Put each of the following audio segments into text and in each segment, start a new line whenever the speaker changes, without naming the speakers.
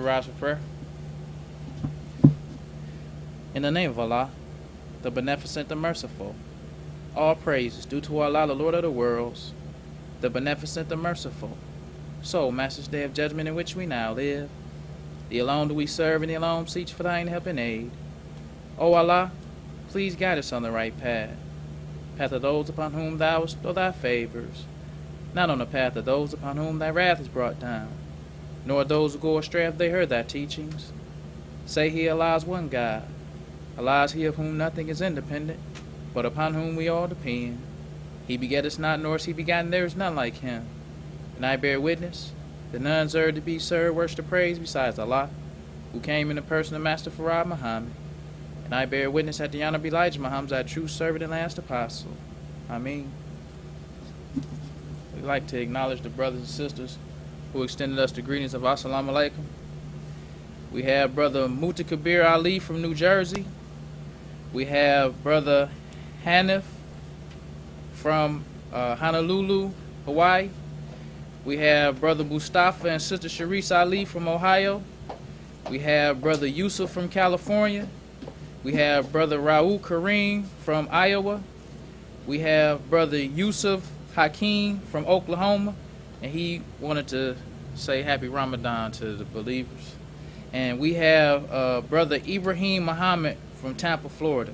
rise for prayer? In the name of Allah, the Beneficent, the Merciful, all praise is due to Allah, the Lord of the worlds, the Beneficent, the Merciful. So, Master's Day of Judgment in which we now live, the alone do we serve and the alone seek for thine help and aid. O Allah, please guide us on the right path, path of those upon whom thou bestow thy favors, not on the path of those upon whom thy wrath is brought down, nor those who go astray if they heard thy teachings. Say he, Allah is one God. Allah is he of whom nothing is independent, but upon whom we all depend. He begetteth not, nor is he begotten, there is none like him. And I bear witness that none deserve to be served, worship, to praise besides Allah, who came in the person of Master Farad Muhammad. And I bear witness that the Honorable Elijah Muhammad is our true servant and last apostle. Ameen. We'd like to acknowledge the brothers and sisters who extended us the greetings of Assalamu Alaikum. We have Brother Mutakabir Ali from New Jersey. We have Brother Hanif from Honolulu, Hawaii. We have Brother Mustafa and Sister Sharice Ali from Ohio. We have Brother Yusuf from California. We have Brother Raul Karim from Iowa. We have Brother Yusuf Hakeem from Oklahoma. And he wanted to say Happy Ramadan to the believers. And we have Brother Ibrahim Muhammad from Tampa, Florida.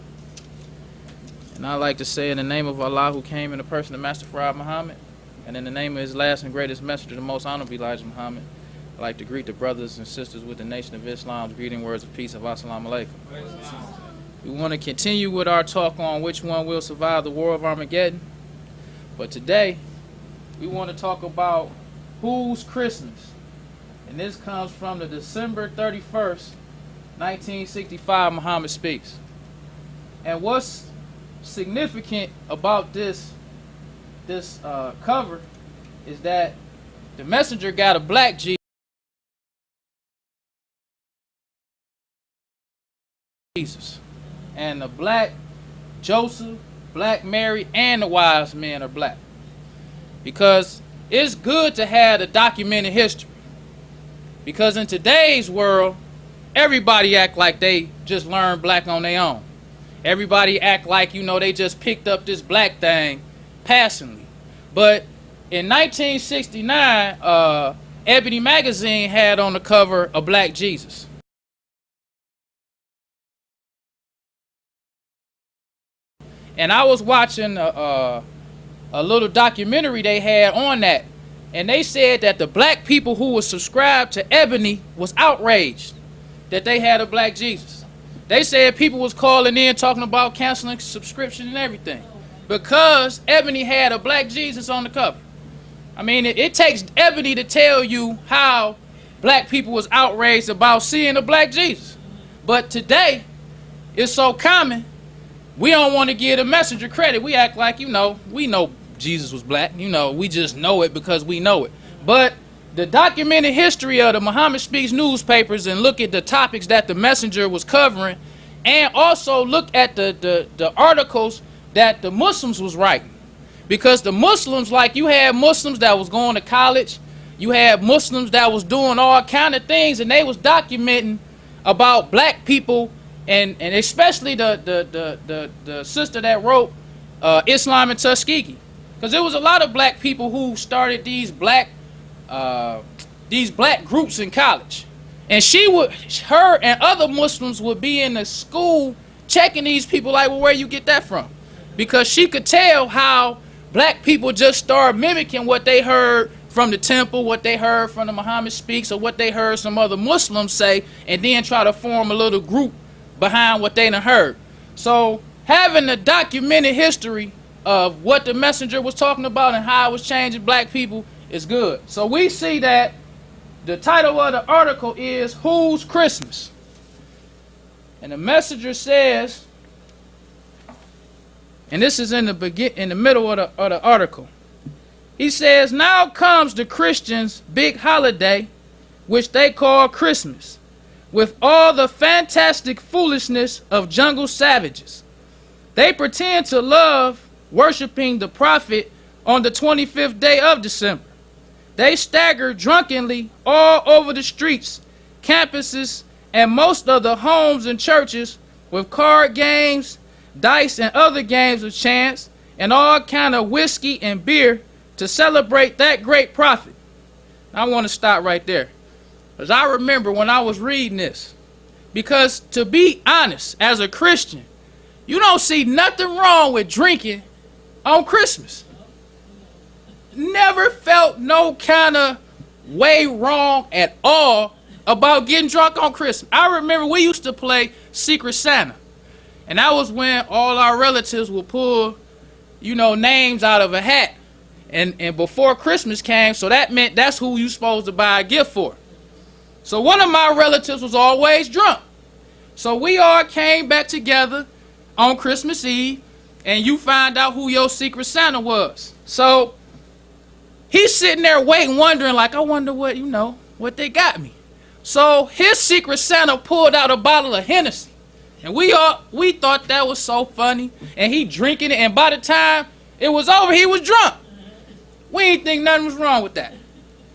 And I'd like to say in the name of Allah, who came in the person of Master Farad Muhammad, and in the name of his last and greatest messenger, the most honorable Elijah Muhammad, I'd like to greet the brothers and sisters with the Nation of Islam's greeting words of peace of Assalamu Alaikum. We want to continue with our talk on which one will survive the War of Armageddon. But today, we want to talk about whose Christmas. And this comes from the December 31st, 1965 Muhammad Speaks. And what's significant about this cover is that the messenger got a black Jesus, and the black Joseph, black Mary, and the wise men are black, because it's good to have a documented history, because in today's world everybody act like they just learned black on their own. Everybody act like, you know, they just picked up this black thing passingly. But in 1969, Ebony magazine had on the cover a black Jesus. And I was watching a little documentary they had on that, and they said that the black people who were subscribed to Ebony was outraged that they had a black Jesus. They said people was calling in talking about canceling subscription and everything because Ebony had a black Jesus on the cover. I mean, it takes Ebony to tell you how black people was outraged about seeing a black Jesus. But today, it's so common, we don't want to give the messenger credit. We act like, you know, we know Jesus was black. You know, we just know it because we know it. But the documented history of the Muhammad Speaks newspapers, and look at the topics that the messenger was covering, and also look at the articles that the Muslims was writing. Because the Muslims, like, you had Muslims that was going to college, you had Muslims that was doing all kind of things, and they was documenting about black people, and especially the sister that wrote Islam in Tuskegee. Because there was a lot of black people who started these black groups in college, and her and other Muslims would be in the school checking these people like, well, where you get that from? Because she could tell how black people just started mimicking what they heard from the temple, what they heard from the Muhammad Speaks, or what they heard some other Muslims say, and then try to form a little group behind what they done heard. So having a documented history of what the messenger was talking about and how it was changing black people is good. So we see that the title of the article is Whose Christmas? And the messenger says, and this is in the middle of the article. He says, now comes the Christians' big holiday, which they call Christmas, with all the fantastic foolishness of jungle savages. They pretend to love worshiping the prophet on the 25th day of December. They stagger drunkenly all over the streets campuses, and most of the homes and churches with card games, dice, and other games of chance, and all kind of whiskey and beer to celebrate that great prophet. I want to stop right there, because I remember when I was reading this, because to be honest, as a Christian, you don't see nothing wrong with drinking on Christmas. Never felt no kind of way wrong at all about getting drunk on Christmas. I remember we used to play Secret Santa, and that was when all our relatives would pull, names out of a hat, and before Christmas came, so that meant that's who you supposed to buy a gift for. So one of my relatives was always drunk, so we all came back together on Christmas Eve, and you find out who your Secret Santa was. So he's sitting there waiting, wondering, like, I wonder what they got me. So his Secret Santa pulled out a bottle of Hennessy, and we thought that was so funny, and he drinking it, and by the time it was over, he was drunk. We didn't think nothing was wrong with that.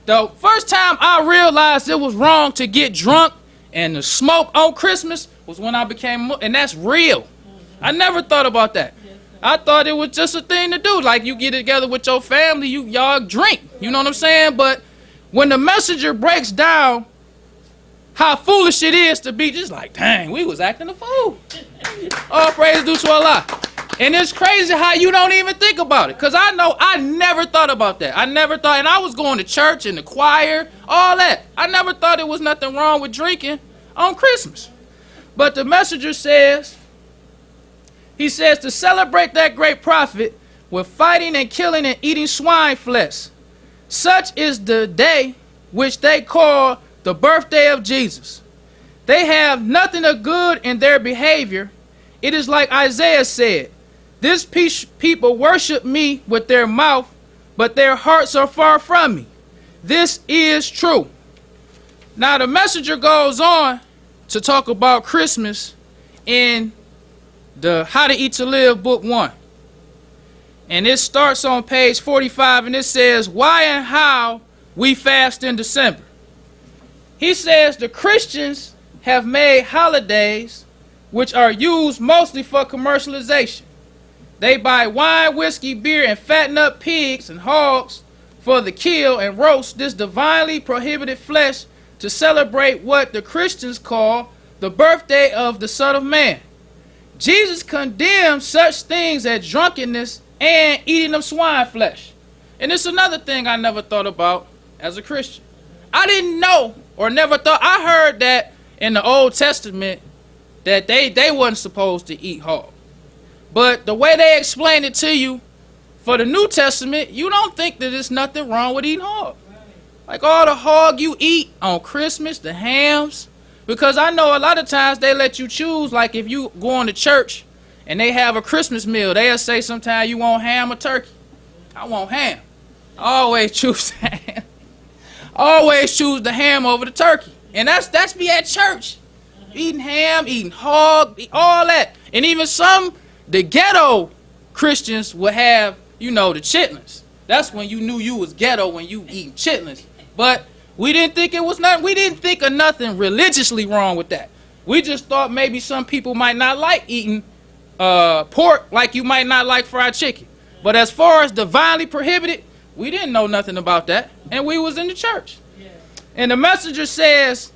The first time I realized it was wrong to get drunk and to smoke on Christmas was when I became, and that's real. I never thought about that. I thought it was just a thing to do. Like, you get together with your family, y'all drink. You know what I'm saying? But when the messenger breaks down how foolish it is to be just like, dang, we was acting a fool. All praise due to Allah. And it's crazy how you don't even think about it. Because I know I never thought about that. I never thought, and I was going to church and the choir, all that. I never thought it was nothing wrong with drinking on Christmas. But the messenger says, he says to celebrate that great prophet with fighting and killing and eating swine flesh. Such is the day which they call the birthday of Jesus. They have nothing of good in their behavior. It is like Isaiah said, this people worship me with their mouth, but their hearts are far from me. This is true. Now the messenger goes on to talk about Christmas in the How to Eat to Live book 1. And it starts on page 45, and it says, why and how we fast in December. He says the Christians have made holidays which are used mostly for commercialization. They buy wine, whiskey, beer, and fatten up pigs and hogs for the kill and roast this divinely prohibited flesh to celebrate what the Christians call the birthday of the Son of Man. Jesus condemned such things as drunkenness and eating of swine flesh. And it's another thing I never thought about as a Christian. I didn't know or never thought. I heard that in the Old Testament that they wasn't supposed to eat hog. But the way they explain it to you for the New Testament, you don't think that there's nothing wrong with eating hog. Like all the hog you eat on Christmas, the hams. Because I know a lot of times they let you choose, like if you going to church and they have a Christmas meal, they'll say sometimes you want ham or turkey. I want ham. I always choose ham. Always choose the ham over the turkey. And that's me at church. Eating ham, eating hog, all that. And even the ghetto Christians would have, the chitlins. That's when you knew you was ghetto, when you eating chitlins. But we didn't think it was nothing. We didn't think of nothing religiously wrong with that. We just thought maybe some people might not like eating pork like you might not like fried chicken. But as far as divinely prohibited, we didn't know nothing about that. And we was in the church. Yeah. And the messenger says,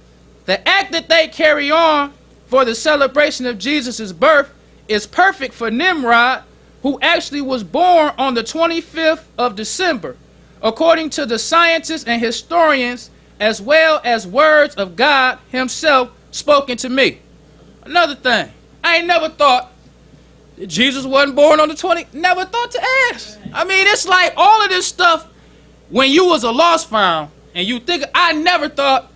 the act that they carry on for the celebration of Jesus' birth is perfect for Nimrod, who actually was born on the 25th of December, according to the scientists and historians, as well as words of God himself spoken to me. Another thing, I ain't never thought that Jesus wasn't born on the 20th. Never thought to ask. I mean, it's like all of this stuff, when you was a lost found, and you think, I never thought,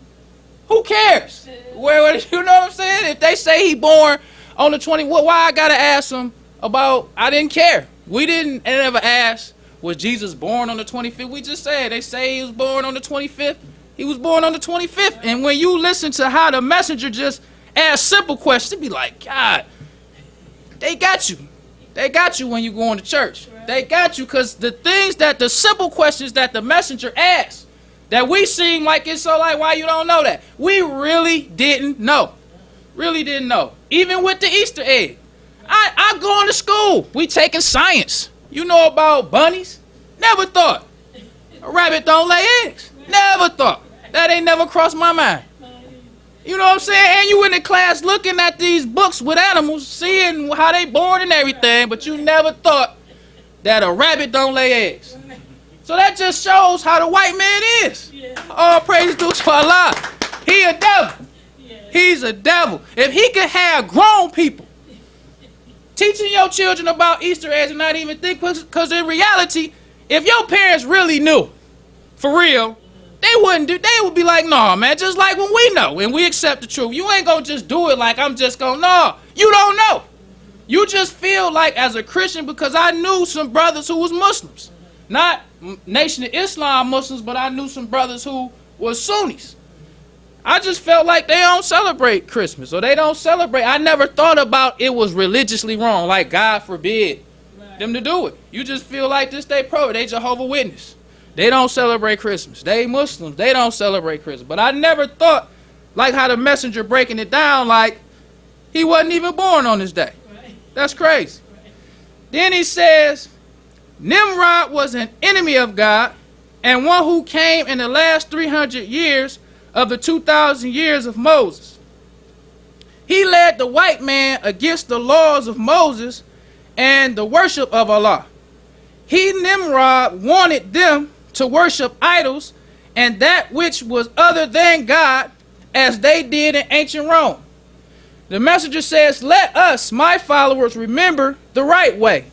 who cares? Where you know what I'm saying? If they say he born on the 20th, why I gotta ask him about, I didn't care. We didn't ever ask, was Jesus born on the 25th? We just said, they say he was born on the 25th. He was born on the 25th. And when you listen to how the messenger just asks simple questions, it be like, God, they got you. They got you when you go into church. They got you because the simple questions that the messenger asks, That we seem like it's so like, why you don't know that? We really didn't know. Really didn't know. Even with the Easter egg. I going to school. We taking science. You know about bunnies? Never thought. A rabbit don't lay eggs. Never thought. That ain't never crossed my mind. You know what I'm saying? And you in the class looking at these books with animals, seeing how they born and everything, but you never thought that a rabbit don't lay eggs. So that just shows how the white man is. All praise to Allah. He a devil. He's a devil. If he could have grown people teaching your children about Easter eggs and not even think, because in reality, if your parents really knew, for real, they would be like, no, man, just like when we know and we accept the truth. You ain't gonna just do it like I'm just gonna, no, you don't know. You just feel like as a Christian, because I knew some brothers who was Muslims. Not Nation of Islam Muslims, but I knew some brothers who was Sunnis. I just felt like they don't celebrate Christmas or they don't celebrate. I never thought about it was religiously wrong, like God forbid them to do it. You just feel like this they Jehovah's Witness. They don't celebrate Christmas. They Muslims. They don't celebrate Christmas. But I never thought, like how the messenger breaking it down, like he wasn't even born on this day. That's crazy. Then he says, Nimrod was an enemy of God and one who came in the last 300 years of the 2,000 years of Moses. He led the white man against the laws of Moses and the worship of Allah. He, Nimrod, wanted them to worship idols and that which was other than God, as they did in ancient Rome. The messenger says, let us, my followers, remember the right way.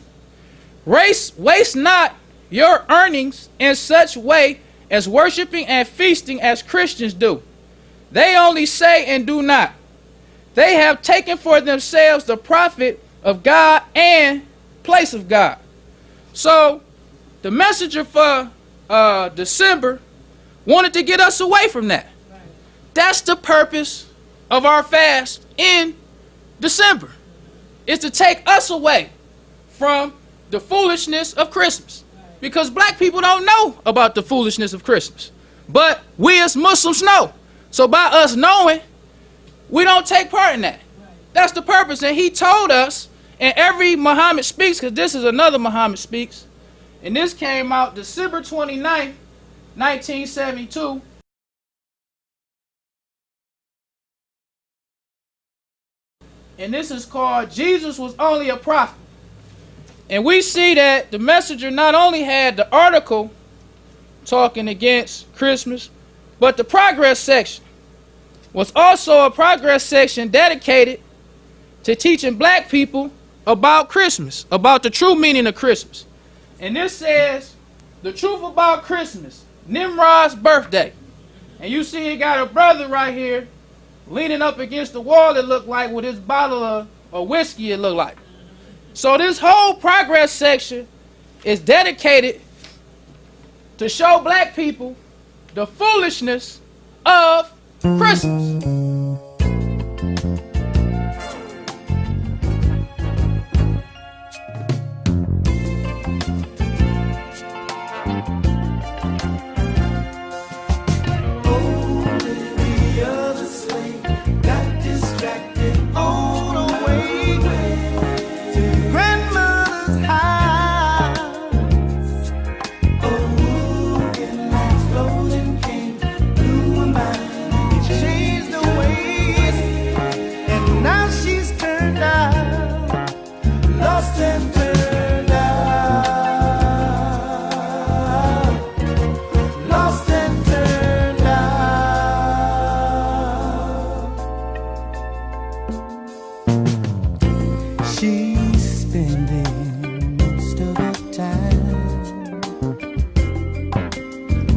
Waste not your earnings in such way as worshiping and feasting as Christians do. They only say and do not. They have taken for themselves the prophet of God and place of God. So the messenger for December wanted to get us away from that. That's the purpose of our fast in December. Is to take us away from the foolishness of Christmas. Because black people don't know about the foolishness of Christmas. But we as Muslims know. So by us knowing, we don't take part in that. That's the purpose. And he told us, and every Muhammad Speaks, because this is another Muhammad Speaks, and this came out December 29th, 1972. And this is called Jesus Was Only a Prophet. And we see that the messenger not only had the article talking against Christmas, but the progress section was also a progress section dedicated to teaching black people about Christmas, about the true meaning of Christmas. And this says, the truth about Christmas, Nimrod's birthday. And you see it got a brother right here leaning up against the wall, it looked like, with his bottle of whiskey, it looked like. So this whole progress section is dedicated to show black people the foolishness of Christmas.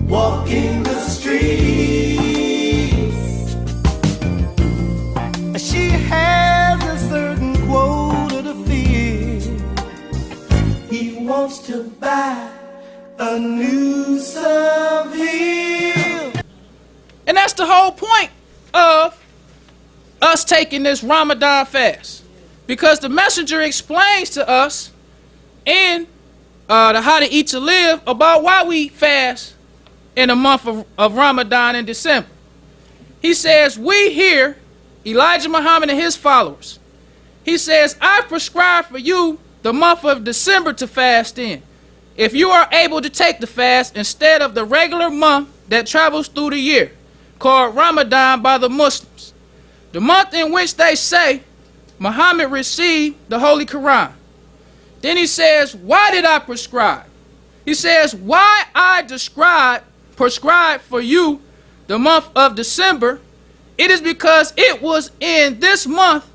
Walking the streets, she has a certain quota to fill. He wants to buy a new Seville.
And that's the whole point of us taking this Ramadan fast. Because the messenger explains to us in the How to Eat to Live about why we fast in the month of Ramadan in December. He says, we here, Elijah Muhammad and his followers, he says, I prescribe for you the month of December to fast in, if you are able to take the fast instead of the regular month that travels through the year, called Ramadan by the Muslims, the month in which they say Muhammad received the Holy Quran. Then he says, why did I prescribe? He says, why I prescribe for you the month of December, it is because it was in this month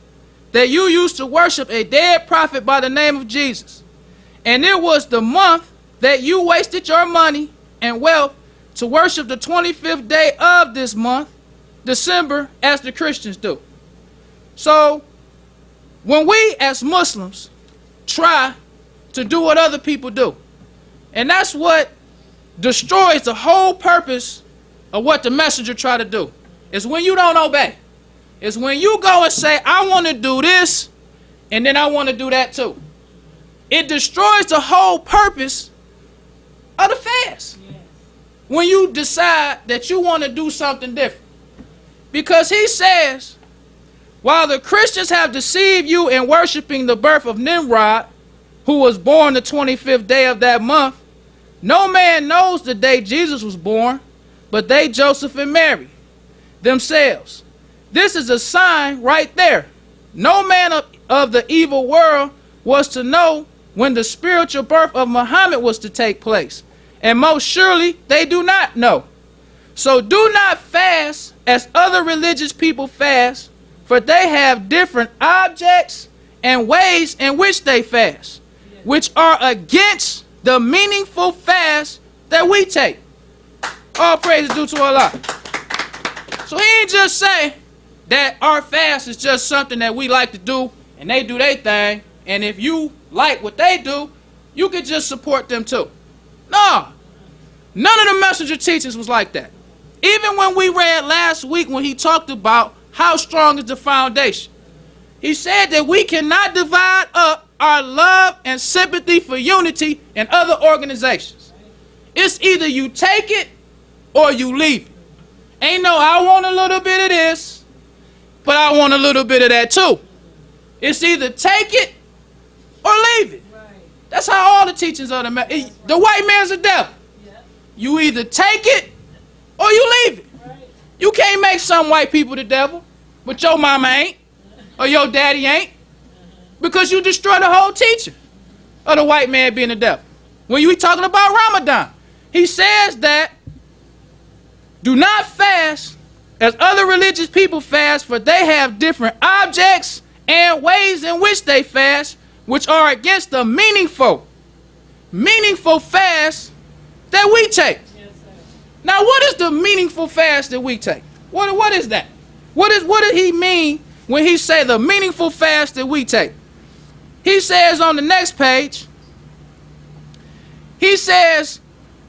that you used to worship a dead prophet by the name of Jesus. And it was the month that you wasted your money and wealth to worship the 25th day of this month, December, as the Christians do. So, when we as Muslims try to do what other people do, and that's what destroys the whole purpose of what the messenger tried to do, is when you don't obey. It's when you go and say, I want to do this, and then I want to do that too. It destroys the whole purpose of the fast. Yes. When you decide that you want to do something different. Because he says, while the Christians have deceived you in worshiping the birth of Nimrod, who was born the 25th day of that month, no man knows the day Jesus was born, but they, Joseph and Mary, themselves. This is a sign right there. No man of the evil world was to know when the spiritual birth of Muhammad was to take place. And most surely they do not know. So do not fast as other religious people fast, for they have different objects and ways in which they fast, which are against the meaningful fast that we take. All praise is due to Allah. So he ain't just say that our fast is just something that we like to do and they do their thing, and if you like what they do, you could just support them too. No, none of the messenger teachings was like that. Even when we read last week when he talked about how strong is the foundation, he said that we cannot divide up our love and sympathy for unity and other organizations. It's either you take it or you leave it. Ain't no, I want a little bit of this, but I want a little bit of that too. It's either take it or leave it. Right. That's how all the teachings of the white man's the devil. Yeah. You either take it or you leave it. Right. You can't make some white people the devil, but your mama ain't, or your daddy ain't, because you destroy the whole teaching of the white man being the devil. When you talking about Ramadan, he says that do not fast as other religious people fast, for they have different objects and ways in which they fast, which are against the meaningful fast that we take. Yes, now, what is the meaningful fast that we take? What is that? What did he mean when he say the meaningful fast that we take? He says on the next page, he says,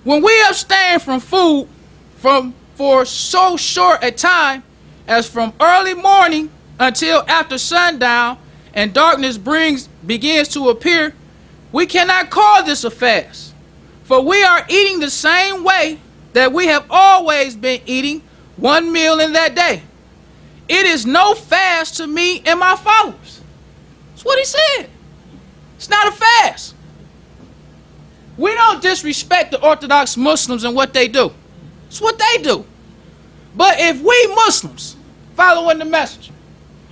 when we abstain from food for so short a time as from early morning until after sundown and darkness begins to appear, we cannot call this a fast, for we are eating the same way that we have always been eating, one meal in that day. It is no fast to me and my followers. That's what he said. It's not a fast. We don't disrespect the Orthodox Muslims and what they do. It's what they do. But if we Muslims following the messenger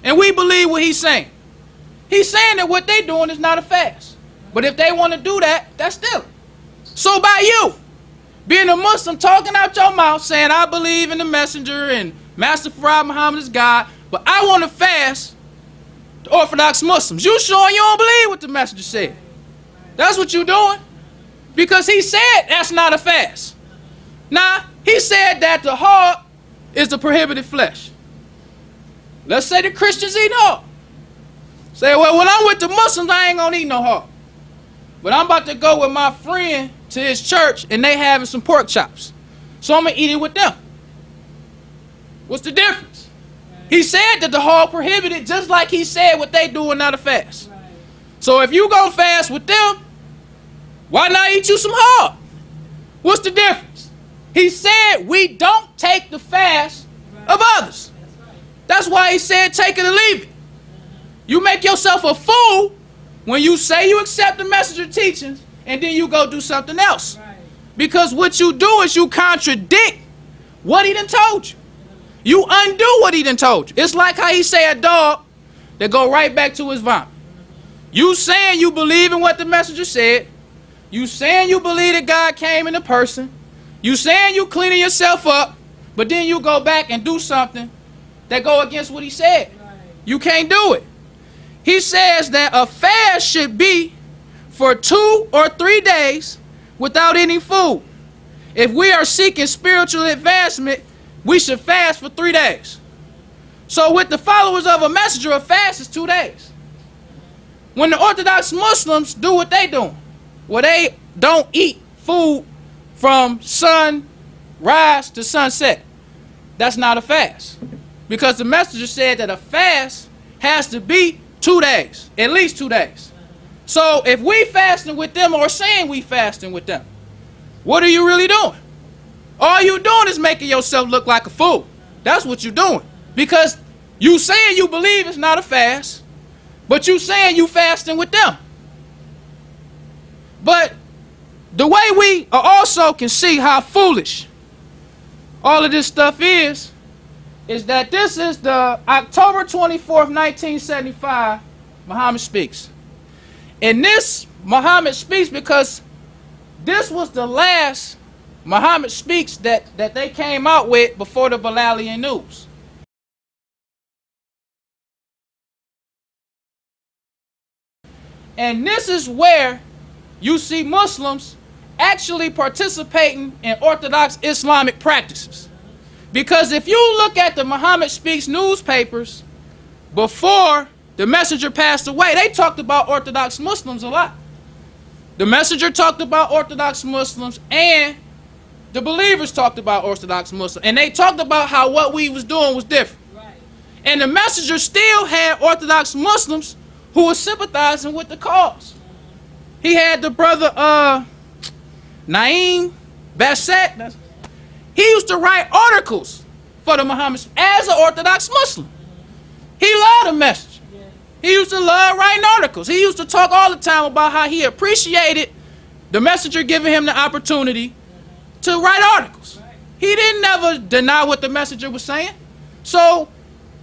and we believe what he's saying that what they're doing is not a fast. But if they want to do that, that's still. So by you being a Muslim talking out your mouth saying I believe in the messenger and Master Farad Muhammad is God, but I want to fast the Orthodox Muslims, you showing you don't believe what the messenger said. That's what you're doing. Because he said that's not a fast. Now, he said that the hog is the prohibited flesh. Let's say the Christians eat hog. Say, well, when I'm with the Muslims, I ain't gonna eat no hog. But I'm about to go with my friend to his church and they having some pork chops. So I'm gonna eat it with them. What's the difference? Right. He said that the hog prohibited just like he said what they doing not a fast. Right. So if you gonna fast with them, why not eat you some hog? What's the difference? He said we don't take the fast of others. That's why he said take it or leave it. You make yourself a fool when you say you accept the messenger teachings and then you go do something else. Because what you do is you contradict what he done told you. You undo what he done told you. It's like how he say a dog that go right back to his vomit. You saying you believe in what the messenger said. You saying you believe that God came in a person. You saying you cleaning yourself up, but then you go back and do something that go against what he said. You can't do it. He says that a fast should be for 2 or 3 days without any food. If we are seeking spiritual advancement, we should fast for 3 days. So with the followers of a messenger, a fast is 2 days. When the Orthodox Muslims do what they do, where they don't eat food from sunrise to sunset, that's not a fast. Because the messenger said that a fast has to be 2 days, at least 2 days. So if we fasting with them or saying we fasting with them, what are you really doing? All you doing is making yourself look like a fool. That's what you're doing. Because you saying you believe it's not a fast, but you saying you fasting with them. But the way we also can see how foolish all of this stuff is that this is the October 24th, 1975 Muhammad Speaks. And this Muhammad Speaks because this was the last Muhammad Speaks that they came out with before the Bilalian news. And this is where you see Muslims actually participating in Orthodox Islamic practices. Because if you look at the Muhammad Speaks newspapers before the messenger passed away, they talked about Orthodox Muslims a lot. The messenger talked about Orthodox Muslims and the believers talked about Orthodox Muslims. And they talked about how what we was doing was different. Right. And the messenger still had Orthodox Muslims who were sympathizing with the cause. He had the brother Naeem Bassett. He used to write articles for the Muhammad as an Orthodox Muslim. He loved the message. He used to love writing articles. He used to talk all the time about how he appreciated the messenger giving him the opportunity to write articles. He didn't never deny what the messenger was saying. So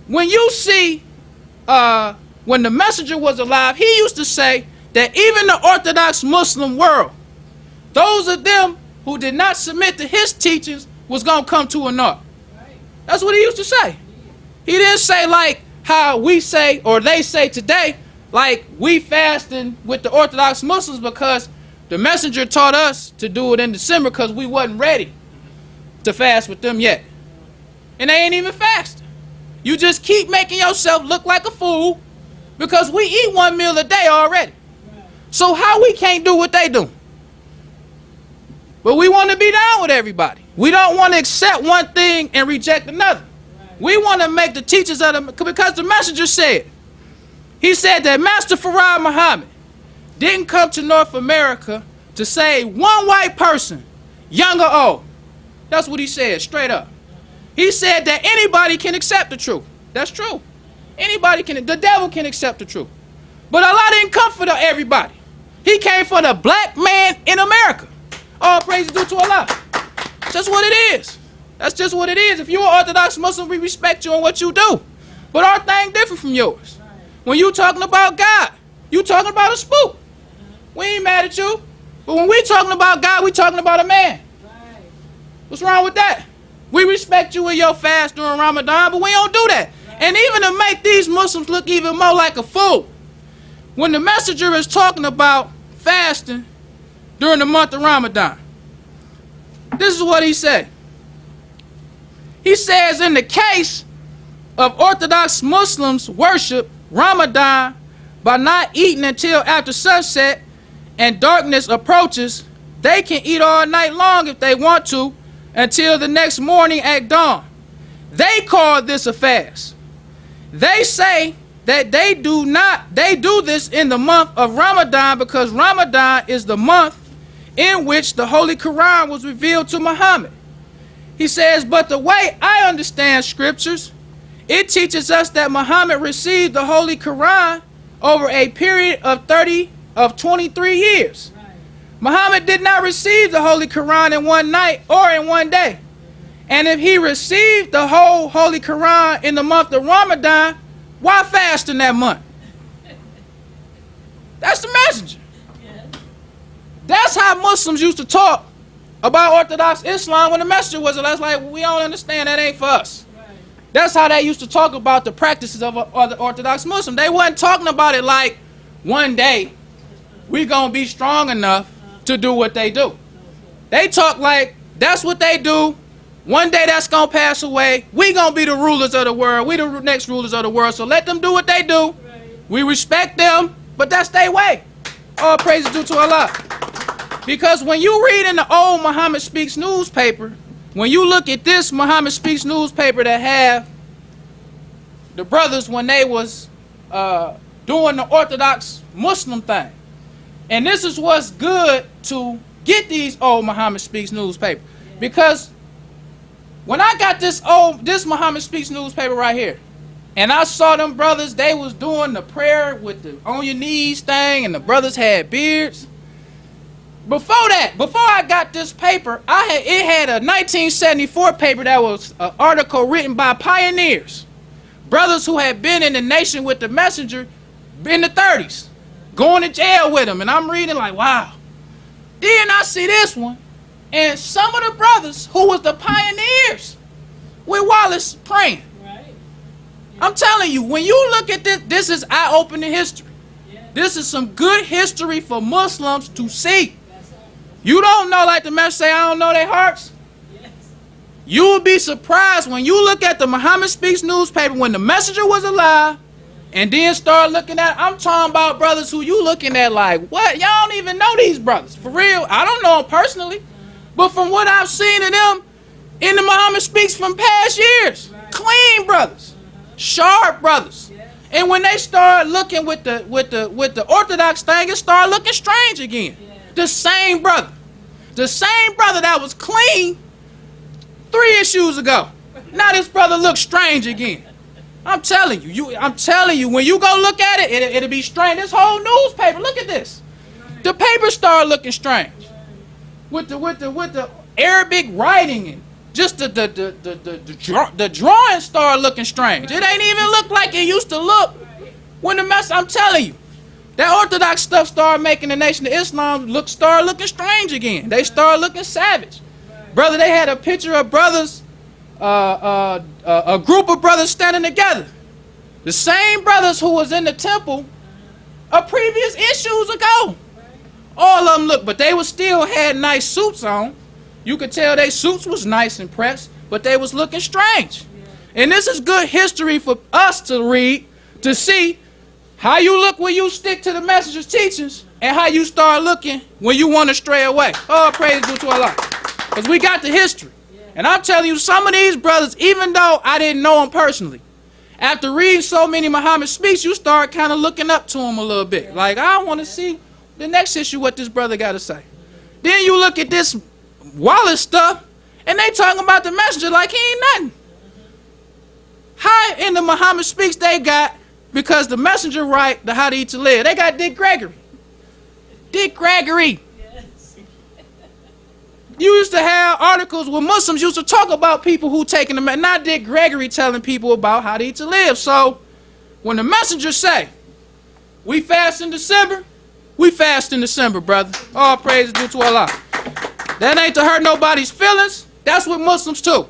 when you see when the messenger was alive, he used to say that even the Orthodox Muslim world, those of them who did not submit to his teachings was going to come to a naught. That's what he used to say. He didn't say like how we say or they say today, like we fasting with the Orthodox Muslims because the messenger taught us to do it in December because we wasn't ready to fast with them yet. And they ain't even fasting. You just keep making yourself look like a fool because we eat 1 meal a day already. So how we can't do what they do? But we want to be down with everybody. We don't want to accept one thing and reject another. We want to make the teachers of the, because the messenger said, he said that Master Farad Muhammad didn't come to North America to save one white person, young or old. That's what he said, straight up. He said that anybody can accept the truth. That's true. Anybody can, the devil can accept the truth. But Allah didn't come for everybody. He came for the black man in America. All praise due to Allah. That's just what it is. That's just what it is. If you're an Orthodox Muslim, we respect you and what you do. But our thing different from yours. When you talking about God, you talking about a spook. We ain't mad at you. But when we talking about God, we talking about a man. What's wrong with that? We respect you in your fast during Ramadan, but we don't do that. And even to make these Muslims look even more like a fool, when the messenger is talking about fasting during the month of Ramadan, this is what he said. He says, in the case of Orthodox Muslims worship Ramadan by not eating until after sunset and darkness approaches, they can eat all night long if they want to until the next morning at dawn. They call this a fast. They say that they do this in the month of Ramadan because Ramadan is the month in which the Holy Quran was revealed to Muhammad. He says, but the way I understand scriptures, it teaches us that Muhammad received the Holy Quran over a period of 23 years. Right. Muhammad did not receive the Holy Quran in one night or in one day. And if he received the whole Holy Quran in the month of Ramadan, why fast in that month? That's the messenger. Yeah. That's how Muslims used to talk about Orthodox Islam when the messenger was alive. Like, we don't understand, that ain't for us. Right. That's how they used to talk about the practices of other Orthodox Muslims. They wasn't talking about it like one day we gonna be strong enough to do what they do. They talk like that's what they do. One day that's gonna pass away. We gonna be the rulers of the world. We the next rulers of the world. So let them do what they do. Right. We respect them, but that's their way. All praise is due to Allah. Because when you read in the old Muhammad Speaks newspaper, when you look at this Muhammad Speaks newspaper that have the brothers when they was doing the Orthodox Muslim thing, and this is what's good to get these old Muhammad Speaks newspaper, because when I got this Muhammad Speaks newspaper right here, and I saw them brothers, they was doing the prayer with the on your knees thing, and the brothers had beards. Before I got this paper, it had a 1974 paper that was an article written by pioneers, brothers who had been in the nation with the messenger in the 30s, going to jail with him, and I'm reading like, wow. Then I see this one, and some of the brothers who was the pioneers with Wallace praying. Right. Yeah. I'm telling you, when you look at this, this is eye-opening history. Yeah. This is some good history for Muslims to see. You don't know, like the messenger say, I don't know their hearts. Yes. You will be surprised when you look at the Muhammad Speaks newspaper when the messenger was alive, and then start looking at, I'm talking about brothers who you looking at like, what? Y'all don't even know these brothers. For real, I don't know them personally. But from what I've seen of them in the Muhammad Speaks from past years, right. Clean brothers, sharp brothers. Yes. And when they start looking with the Orthodox thing, it start looking strange again. Yes. The same brother that was clean 3 issues ago. Now this brother looks strange again. I'm telling you, when you go look at it, it'll be strange. This whole newspaper, look at this. The paper start looking strange. With the Arabic writing and just the drawing start looking strange. It ain't even look like it used to look when the mess. I'm telling you, that Orthodox stuff started making the Nation of Islam start looking strange again. They start looking savage. Brother, they had a picture of brothers, a group of brothers standing together. The same brothers who was in the temple of previous issues ago. All of them look, but they was still had nice suits on. You could tell their suits was nice and pressed, but they was looking strange. And this is good history for us to read, to see how you look when you stick to the messenger's teachings and how you start looking when you want to stray away. All praise due to Allah. Because we got the history. And I'm telling you, some of these brothers, even though I didn't know them personally, after reading so many Muhammad Speaks, you start kind of looking up to them a little bit. Like, I want to see the next issue what this brother got to say. Then you look at this Wallace stuff, and they talking about the messenger like he ain't nothing. How in the Muhammad Speaks they got, because the messenger write the how to eat to live, they got Dick Gregory. Dick Gregory. Yes. You used to have articles where Muslims used to talk about people who taking the not Dick Gregory telling people about how to eat to live. So when the messenger say, we fast in December, we fast in December, brother. All praise is due to Allah. That ain't to hurt nobody's feelings. That's what Muslims too.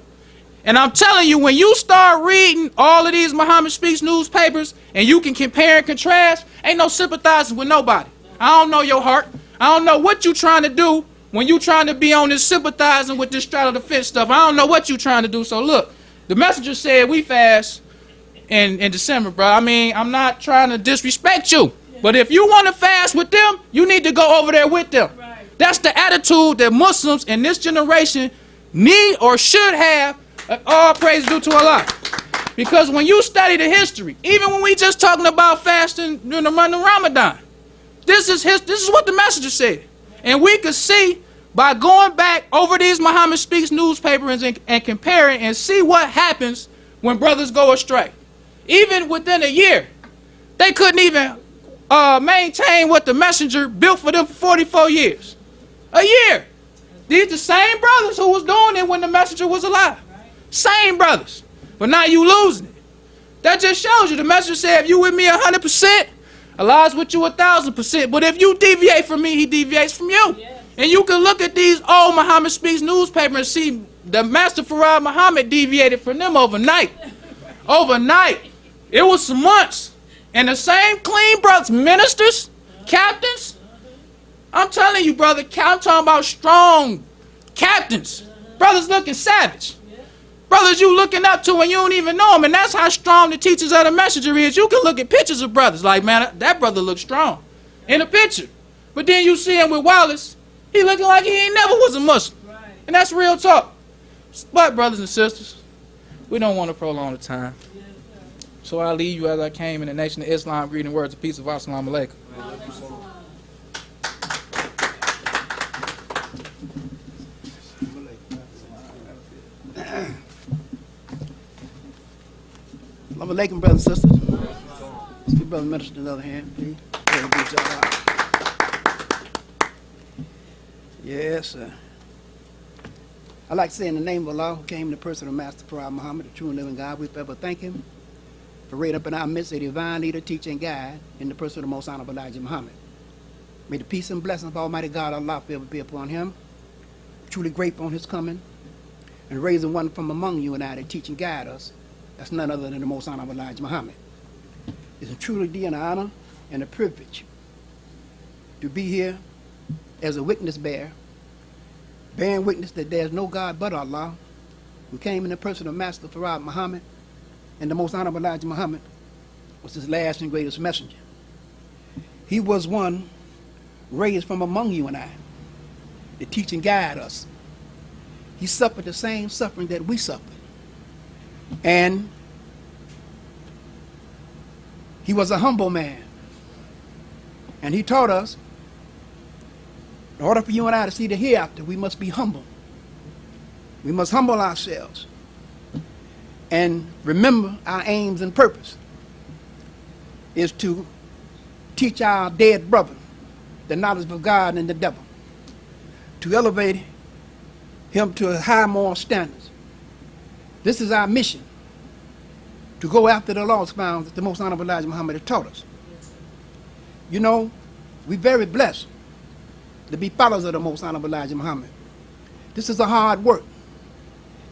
And I'm telling you, when you start reading all of these Muhammad Speaks newspapers and you can compare and contrast, ain't no sympathizing with nobody. I don't know your heart. I don't know what you trying to do when you trying to be on this sympathizing with this straddle the fence stuff. I don't know what you trying to do. So look, the messenger said we fast in December, bro. I mean, I'm not trying to disrespect you. But if you want to fast with them, you need to go over there with them. Right. That's the attitude that Muslims in this generation need or should have. All praise due to Allah. Because when you study the history, even when we just talking about fasting during the month of Ramadan, this is what the messenger said. And we could see by going back over these Muhammad Speaks newspapers and comparing and see what happens when brothers go astray. Even within a year, they couldn't even maintain what the messenger built for them for 44 years. A year. These the same brothers who was doing it when the messenger was alive. Same brothers. But now you losing it. That just shows you the messenger said, if you with me 100%, Allah's with you 1,000%. But if you deviate from me, he deviates from you. Yes. And you can look at these old Muhammad Speaks newspapers and see the Master Farad Muhammad deviated from them overnight. Overnight. It was some months. And the same clean brothers, ministers, captains. I'm telling you, brother, I'm talking about strong captains. Brothers looking savage. Brothers you looking up to and you don't even know them. And that's how strong the teachers of the messenger is. You can look at pictures of brothers like, man, that brother looks strong in a picture. But then you see him with Wallace, he looking like he ain't never was a Muslim. And that's real talk. But, brothers and sisters, we don't want to prolong the time. So I leave you as I came in the nation of Islam, greeting words of peace of Assalamu alaikum.
Assalamu alaikum, brothers and sisters. Let's give Brother Minister another hand, please. Yes, I'd like to say in the name of Allah, who came in the person of Master Farad Muhammad, the true and living God, we forever thank him for raising up in our midst a divine leader, teacher, and guide in the person of the most honorable Elijah Muhammad. May the peace and blessings of Almighty God, Allah, forever be upon him. Truly grateful on his coming and raising one from among you and I to teach and guide us. That's none other than the most honorable Elijah Muhammad. It's a truly an honor and a privilege to be here as a witness bearer, bearing witness that there's no God but Allah, who came in the person of Master Farad Muhammad, and the most honorable Elijah Muhammad was his last and greatest messenger. He was one raised from among you and I to teach and guide us. He suffered the same suffering that we suffered. And he was a humble man. And he taught us, in order for you and I to see the hereafter, we must be humble. We must humble ourselves and remember our aims and purpose is to teach our dead brother the knowledge of God and the devil, to elevate him to high moral standards. This is our mission, to go after the lost found that the most honorable Elijah Muhammad has taught us. You know, we're very blessed to be followers of the most honorable Elijah Muhammad. This is a hard work.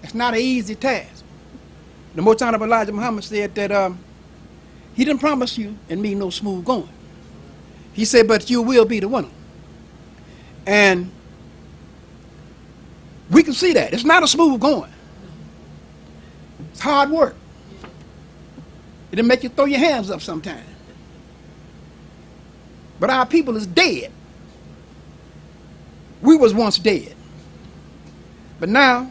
It's not an easy task. The most honorable Elijah Muhammad said that he didn't promise you and me no smooth going. He said, but you will be the winner. And we can see that. It's not a smooth going. It's hard work. It'll make you throw your hands up sometimes. But our people is dead. We was once dead. But now,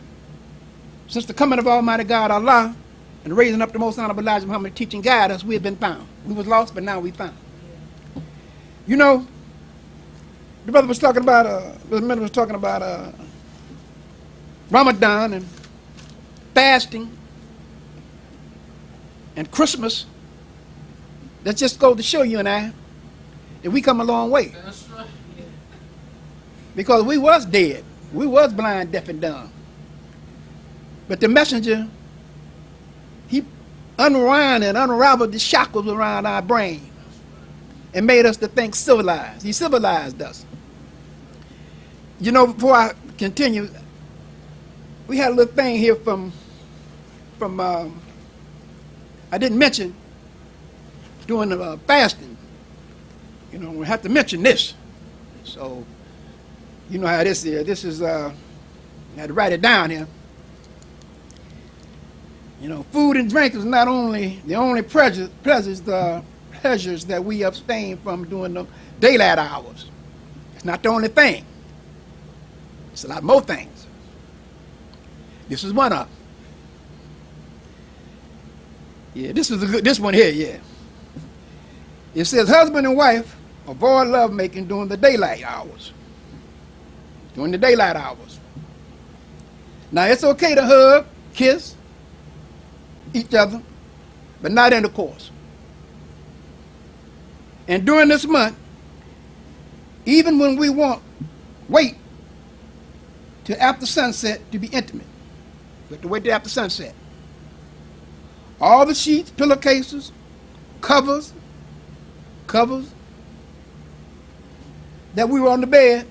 since the coming of Almighty God, Allah, and raising up the most honorable Elijah Muhammad, teaching guide us, we have been found. We was lost, but now we found. You know, the brother was talking about, the minister was talking about Ramadan and fasting and Christmas. That just goes to show you and I that we come a long way. That's right. Because we was dead. We was blind, deaf, and dumb. But the messenger, he unwound and unraveled the shackles around our brain and made us to think civilized. He civilized us. You know, before I continue, we had a little thing here from I didn't mention during the fasting. You know, we have to mention this. So, you know how this is. This is, I had to write it down here. You know, food and drink is not only the only pleasures that we abstain from during the daylight hours. It's not the only thing. It's a lot more things. This is one of them. Yeah, this is a good, this one here, yeah. It says, husband and wife avoid lovemaking during the daylight hours. during the daylight hours. Now, it's okay to hug, kiss each other, but not intercourse. And during this month, even when we wait till after sunset to be intimate. We have to wait till after sunset. All the sheets, pillowcases, covers that we were on the bed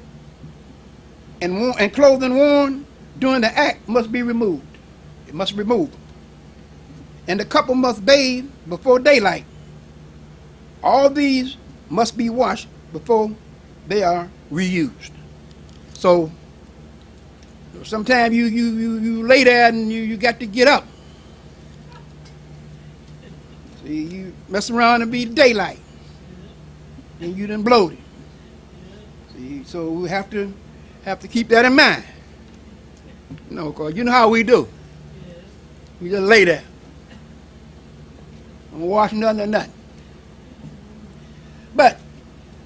and clothing worn during the act must be removed. It must be removed. And the couple must bathe before daylight. All these must be washed before they are reused. So sometimes you lay there and you got to get up. See, you mess around and be daylight, and you done bloated. See, so we have to keep that in mind. You know, cause you know how we do. We just lay there. Don't wash nothing or nothing. But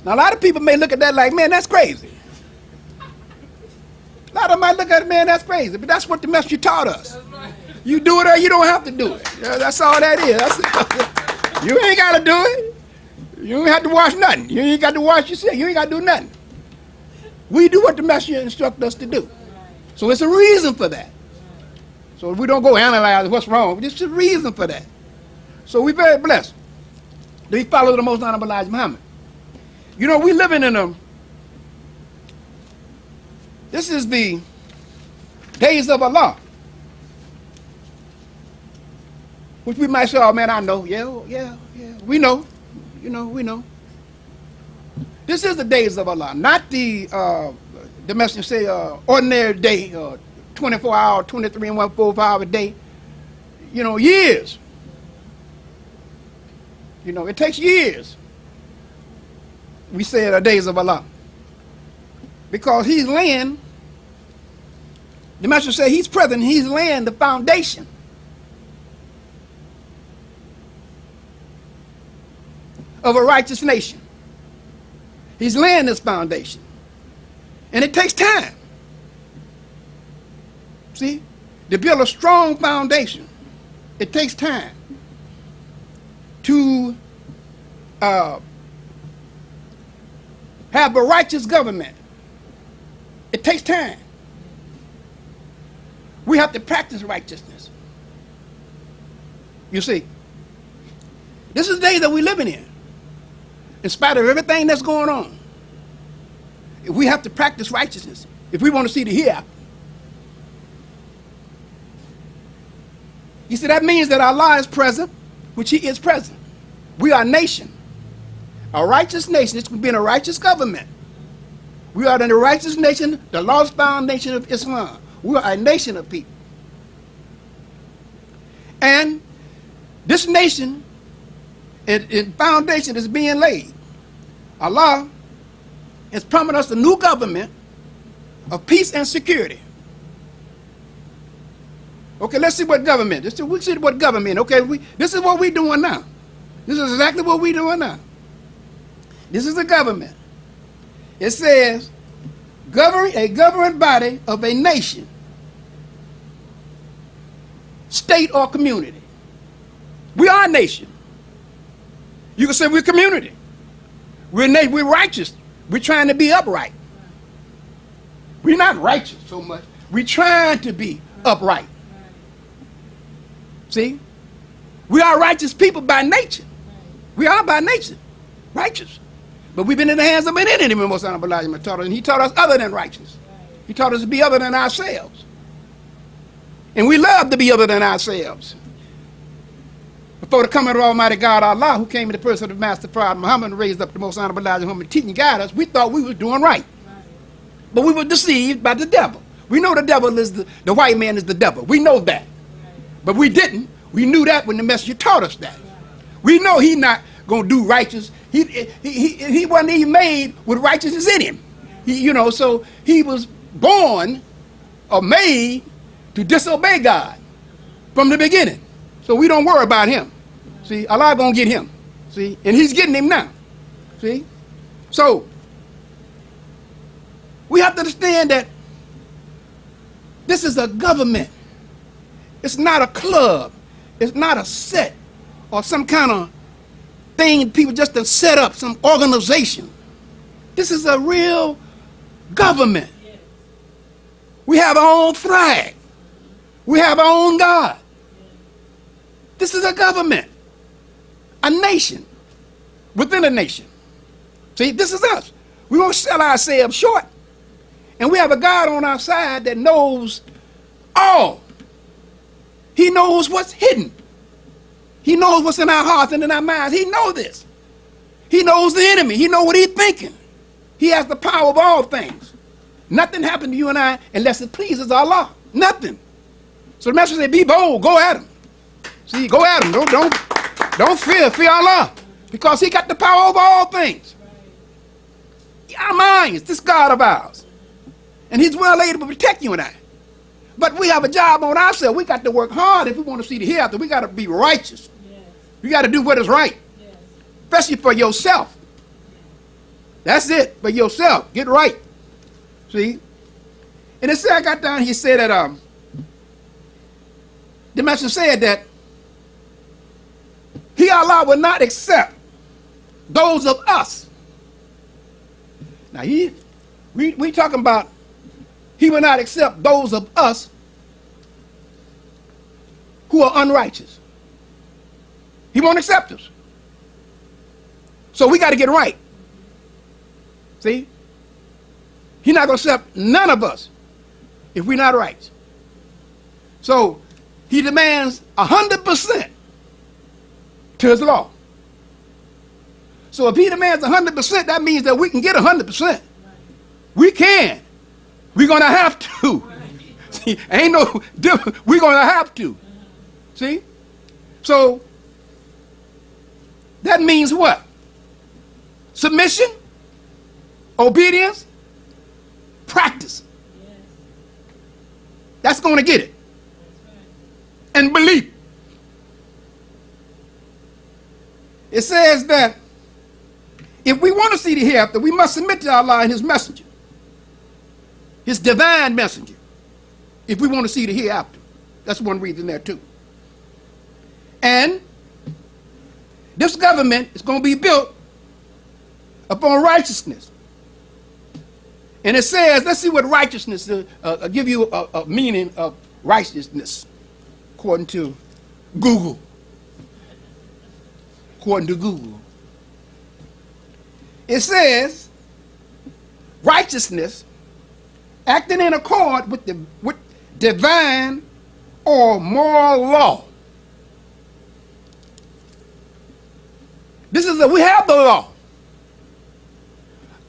now a lot of people may look at that like, man, that's crazy. A lot of them might look at it, man, that's crazy. But that's what the message taught us. You do it or you don't have to do it. Yeah, that's all that is. You ain't got to do it. You ain't have to wash nothing. You ain't got to wash yourself. You ain't got to do nothing. We do what the messenger instructed us to do. So it's a reason for that. So we don't go analyze what's wrong. There's a reason for that. So we're very blessed that we follow the most honorable Elijah Muhammad. You know, we living in this is the days of Allah. Which we might say, oh man, I know. Yeah. We know. We know. This is the days of Allah, not the messenger say ordinary day, 24 hour, 23 and 1/4 hour a day. You know, years. You know, it takes years. We say the days of Allah. Because he's laying, the messenger said he's present, he's laying the foundation of a righteous nation. He's laying this foundation. And it takes time. See? To build a strong foundation, it takes time. To have a righteous government, it takes time. We have to practice righteousness. You see, this is the day that we're living in spite of everything that's going on. If we have to practice righteousness, if we want to see the hereafter. You see, that means that Allah is present, which he is present. We are a nation, a righteous nation. It's been a righteous government. We are the righteous nation, the lost foundation of Islam. We are a nation of people. And this nation, its foundation is being laid. Allah has promised us a new government of peace and security. Okay, let's see what government. We see what government. Okay, this is what we're doing now. This is exactly what we're doing now. This is the government. It says, a governing body of a nation, state, or community. We are a nation. You can say we're a community. We're righteous. We're trying to be upright. We're not righteous so much. We're trying to be upright. See? We are righteous people by nature. We are by nature righteous. But we've been in the hands of an enemy, most honorable Elijah taught us, and he taught us other than righteous. He taught us to be other than ourselves. And we love to be other than ourselves. Before the coming of Almighty God, Allah, who came in the person of the Master Prophet Muhammad and raised up the most honorable Elijah Muhammad, teaching and guide us, we thought we were doing right. But we were deceived by the devil. We know the devil is the white man is the devil. We know that. But we didn't. We knew that when the messenger taught us that. We know he's not going to do righteous. He wasn't even made with righteousness in him. So he was born or made to disobey God from the beginning. So we don't worry about him. See, Allah going to get him. See, and he's getting him now. See? So, We have to understand that this is a government. It's not a club. It's not a set or some kind of thing people just to set up, some organization. This is a real government. We have our own flag. We have our own God. This is a government, a nation within a nation. See, this is us. We won't sell ourselves short. And we have a God on our side that knows all. He knows what's hidden. He knows what's in our hearts and in our minds. He knows this. He knows the enemy. He knows what he's thinking. He has the power of all things. Nothing happened to you and I unless it pleases Allah. Nothing. So the master said, be bold, go at him. See, go at him. Don't fear Allah. Because he got the power over all things. Our minds, this God of ours. And he's well able to protect you and I. But we have a job on ourselves. We got to work hard if we want to see the hereafter. We got to be righteous. Yes. We got to do what is right. Yes. Especially for yourself. That's it, for yourself. Get right. See? And it said, I got down, he said that, the messenger said that he, Allah, will not accept those of us. Now, we talking about he will not accept those of us who are unrighteous. He won't accept us. So we got to get right. See? He's not going to accept none of us if we're not right. So he demands 100% to his law. So if he demands 100%, that means that we can get 100%. We can. We're going to have to. See, ain't no difference. We're going to have to. See? So that means what? Submission, obedience, practice. That's going to get it. And belief. It says that if we want to see the hereafter, we must submit to Allah and his messenger. His divine messenger. If we want to see the hereafter. That's one reason there too. And this government is going to be built upon righteousness. And it says, let's see what righteousness is. I'll give you a meaning of righteousness according to Google. According to Google. It says, righteousness acting in accord with divine or moral law. We have the law.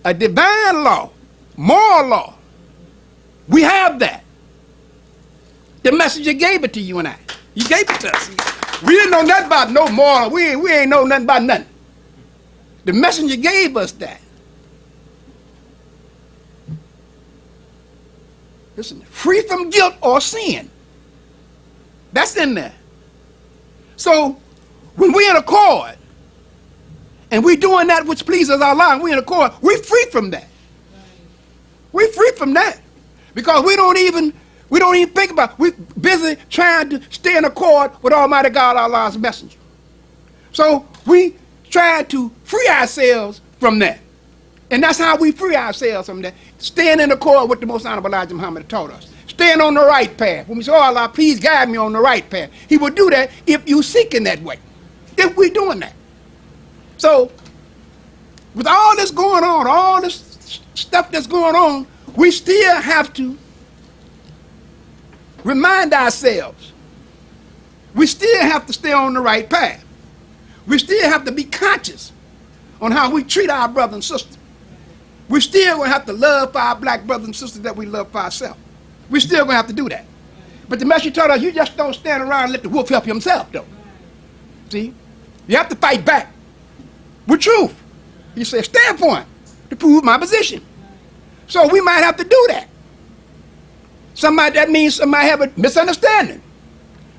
A divine law, moral law. We have that. The messenger gave it to you and I. He gave it to us. We didn't know nothing about no moral. We ain't know nothing about nothing. The messenger gave us that. Listen, free from guilt or sin. That's in there. So when we're in accord and we're doing that which pleases Allah and we're in accord, we're free from that. We're free from that. Because we don't even think about it. We're busy trying to stay in accord with Almighty God, Allah's messenger. So we try to free ourselves from that. And that's how we free ourselves from that. Staying in accord with the Most Honorable Elijah Muhammad taught us. Staying on the right path. When we say, oh Allah, please guide me on the right path. He will do that if you seek in that way. If we're doing that. So, with all this going on, all this stuff that's going on, we still have to remind ourselves. We still have to stay on the right path. We still have to be conscious on how we treat our brothers and sisters. We still going to have to love for our black brothers and sisters that we love for ourselves. We still going to have to do that. But the message taught us, you just don't stand around and let the wolf help himself, though. See? You have to fight back with truth. He said, standpoint to prove my position. So we might have to do that. That means somebody have a misunderstanding.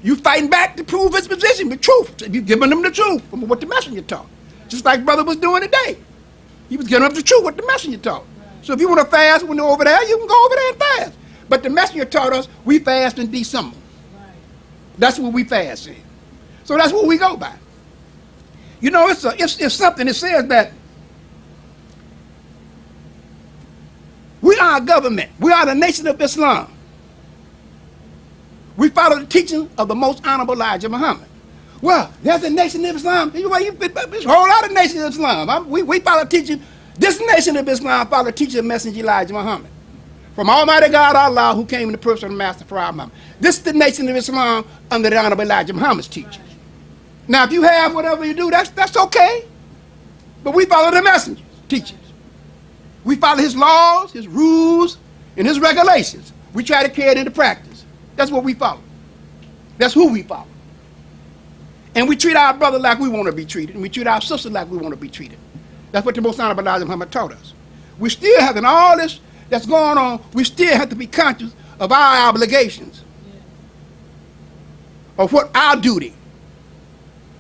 You fighting back to prove his position with truth. You giving them the truth from what the messenger taught. Just like brother was doing today. He was giving up the truth what the messenger taught. So if you want to fast when you're over there, you can go over there and fast. But the messenger taught us we fast in December. That's what we fast in. So that's what we go by. You know, it's something that says that we are a government. We are the nation of Islam. We follow the teaching of the most honorable Elijah Muhammad. Well, there's a nation of Islam. There's a whole lot of nations of Islam. We follow teaching. This nation of Islam follow the teaching of Messenger Elijah Muhammad. From Almighty God Allah, who came in the person of the Master Prophet Muhammad. This is the nation of Islam under the honorable Elijah Muhammad's teaching. Now, if you have whatever you do, that's okay. But we follow the messenger's teachings. We follow his laws, his rules, and his regulations. We try to carry it into practice. That's what we follow. That's who we follow. And we treat our brother like we want to be treated, and we treat our sister like we want to be treated. That's what the most honorable Elijah Muhammad taught us. We still have, in all this that's going on, we still have to be conscious of our obligations, of what our duty.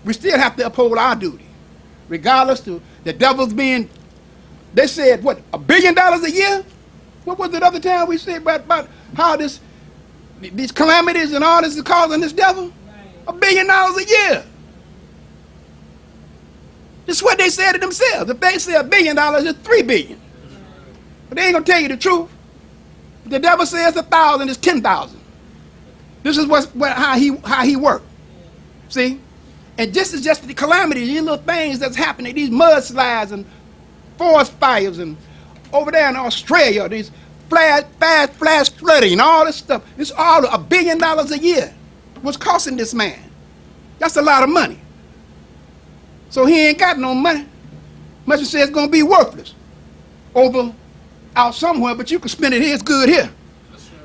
We still have to uphold our duty, regardless to the devil's being, they said, what, $1 billion a year? What was it other time we said about how these calamities and all this is causing this devil? $1 billion a year. This is what they said to themselves. If they say $1 billion, it's $3 billion. But they ain't gonna tell you the truth. If the devil says 1,000, it's 10,000. This is how he worked. See? And this is just the calamities, these little things that's happening, these mudslides and forest fires, and over there in Australia, these flash flooding and all this stuff. It's all $1 billion a year. What's costing this man? That's a lot of money. So he ain't got no money. Much as says it's gonna be worthless over out somewhere, but you can spend it here. It's good here.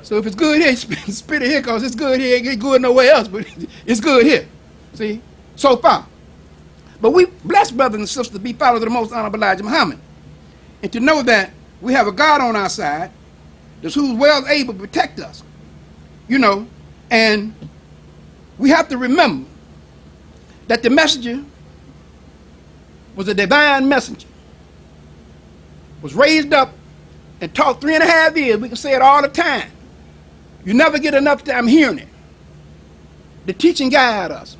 So if it's good here, spend it here because it's good here. It ain't good nowhere else, but it's good here. See, so far. But we blessed brothers and sisters to be followers of the most honorable Elijah Muhammad, and to know that we have a God on our side that's who's well able to protect us. You know, and we have to remember that the messenger was a divine messenger, was raised up and taught 3.5 years. We can say it all the time. You never get enough time hearing it. The teaching guide us.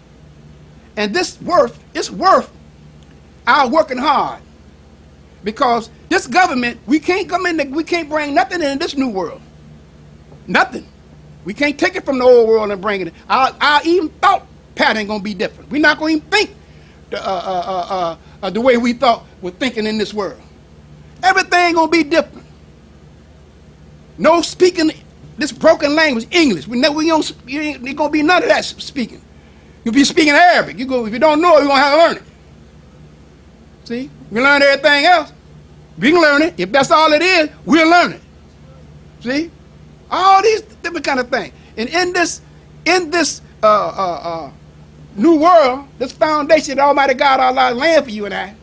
And it's worth our working hard. Because this government, we can't bring nothing in this new world. Nothing. We can't take it from the old world and bring it in. Our even thought pattern gonna be different. We're not gonna even think the way we thought we're thinking in this world. Everything gonna be different. No speaking this broken language, English. There's gonna be none of that speaking. You'll be speaking Arabic. If you don't know it, you're gonna have to learn it. See? We learn everything else. We can learn it. If that's all it is, we'll learn it. See? All these different kind of things. And in this new world, this foundation that Almighty God Allah land for you and I,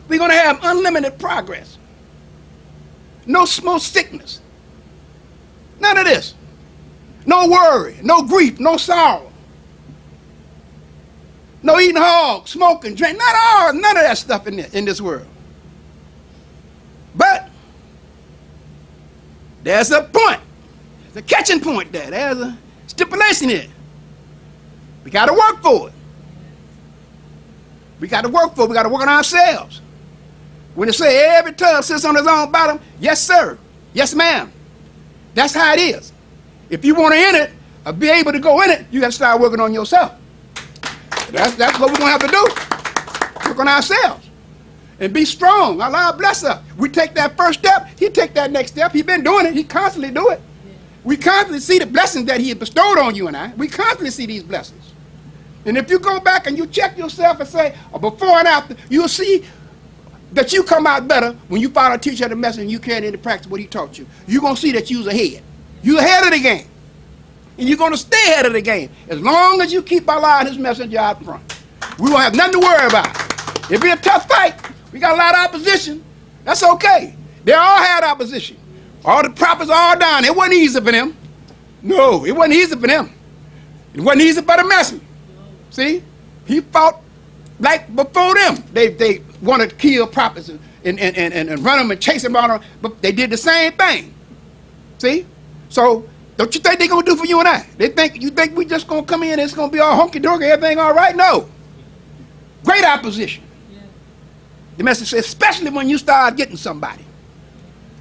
we're gonna have unlimited progress. No sickness. None of this. No worry, no grief, no sorrow. No eating hog, smoking, drink, none of that stuff in this world. But there's a point. There's a catching point there. There's a stipulation here. We got to work for it. We got to work for it. We got to work on ourselves. When they say every tub sits on its own bottom, yes, sir. Yes, ma'am. That's how it is. If you want to enter it, or be able to go in it, you got to start working on yourself. That's what we're going to have to do. Work on ourselves. And be strong. Allah bless us. We take that first step, he take that next step. He's been doing it. He constantly do it. We constantly see the blessings that he has bestowed on you and I. We constantly see these blessings. And if you go back and you check yourself and say, before and after, you'll see that you come out better when you follow a teacher of the message and you carry into practice what he taught you. You're going to see that you're ahead. You're ahead of the game. And you're going to stay ahead of the game as long as you keep Allah and his messenger out front. We won't have nothing to worry about. It'll be a tough fight. We got a lot of opposition. That's okay. They all had opposition. All the prophets all down. It wasn't easy for them. No, it wasn't easy for them. It wasn't easy for the messenger. See? He fought like before them. They want to kill prophets and run them and chase them around, but they did the same thing. See? So don't you think they're going to do for you and I? You think we just going to come in and it's going to be all honky-dory, everything all right? No. Great opposition. Yeah. The message says, especially when you start getting somebody.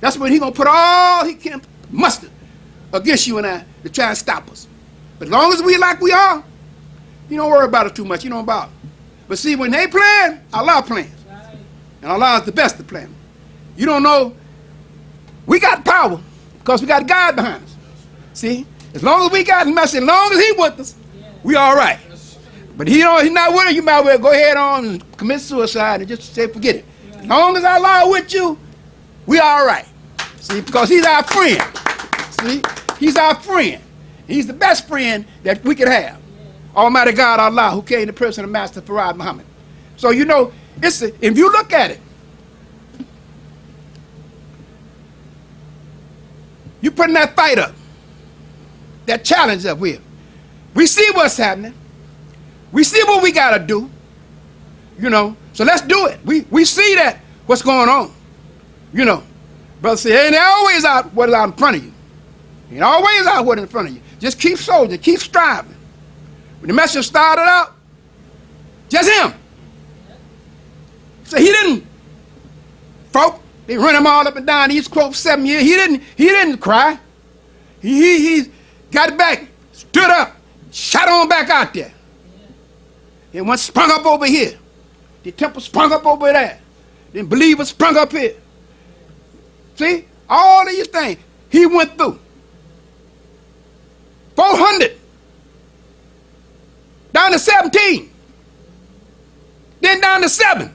That's when he's going to put all he can muster against you and I to try and stop us. But as long as we like we are, you don't worry about it too much. You don't bother. But see, when they plan, Allah plans. Right. And Allah is the best to plan. You don't know. We got power because we got God behind us. See? As long as we got the message, as long as he with us, we all right. But he's not with us, you might well go ahead on and commit suicide and just say, forget it. As long as Allah with you, we all right. See? Because he's our friend. See? He's our friend. He's the best friend that we could have. Almighty God, Allah, who came in the person of Master Farad Muhammad. So, you know, if you look at it, you putting that fight up, that challenge up with. We see what's happening. We see what we got to do. You know, so let's do it. We see that what's going on. You know, brother say, ain't always out what is out in front of you. Ain't always out what is in front of you. Just keep soldiering, keep striving. When the message started out, just him. So he didn't, folk, they run him all up and down the East Coast for 7 years. He didn't cry. He got back, stood up, shot on back out there. And one sprung up over here. The temple sprung up over there. Then believers sprung up here. See, all these things he went through. 400. Down to 17. Then down to 7.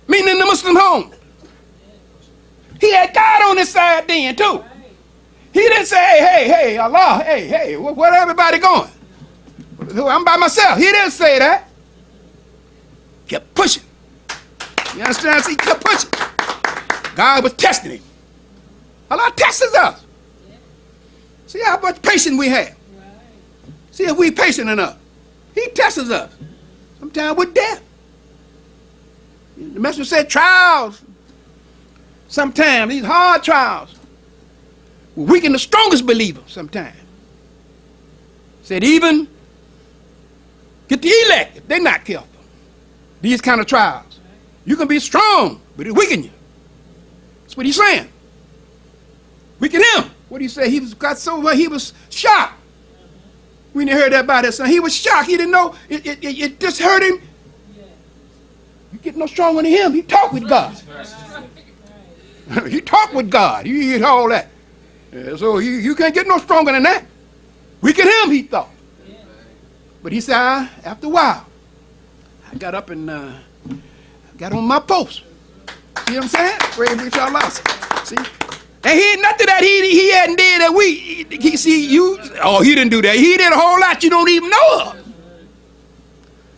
Meaning the Muslim home. He had God on his side then too. He didn't say, hey, Allah, hey, where everybody going? I'm by myself. He didn't say that. Kept pushing. You understand? He kept pushing. God was testing him. Allah tests us. See how much patience we have. See if we patient enough. He tests us. Sometimes with death. The messenger said trials. Sometimes these hard trials will weaken the strongest believer sometimes. Said even get the elect if they're not careful. These kind of trials. You can be strong, but it weaken you. That's what he's saying. Weaken him. What do you say? He got so well, he was shocked. When he heard that about his son, he was shocked. He didn't know. It just hurt him. You get no stronger than him. He talked with God. He talked with God. He did all that. So you can't get no stronger than that. Weaken him, he thought. But he said, after a while, I got up and got on my post. See what I'm saying? Praise be to Allah. See? And he nothing that he hadn't did that he see you. Oh, he didn't do that. He did a whole lot you don't even know of.